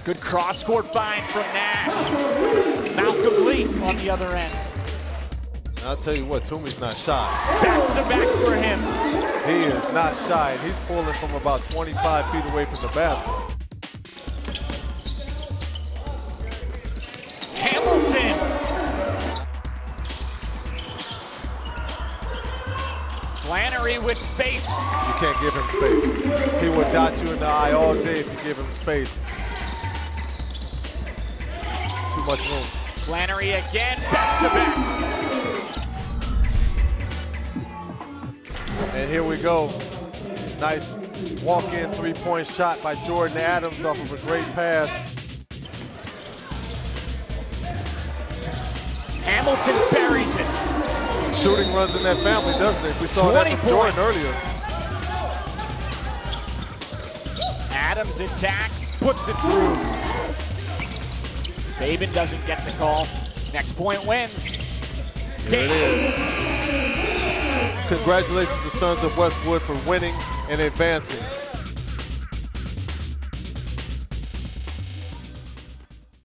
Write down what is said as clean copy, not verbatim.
Good cross-court find from Nash. It's Malcolm Lee on the other end. And I'll tell you what, Toomey's not shy. Back-to-back for him. He is not shy. He's pulling from about 25 feet away from the basket. Hamilton. Flannery with space. You can't give him space. He would dot you in the eye all day if you give him space. Too much room. Flannery again, back-to-back. And here we go. Nice walk-in three-point shot by Jordan Adams off of a great pass. Hamilton buries it. Shooting runs in that family, doesn't it? We saw that from Jordan earlier. Adams attacks, puts it through. Saban doesn't get the call. Next point wins. Here it is. Congratulations to Sons of Westwood for winning and advancing.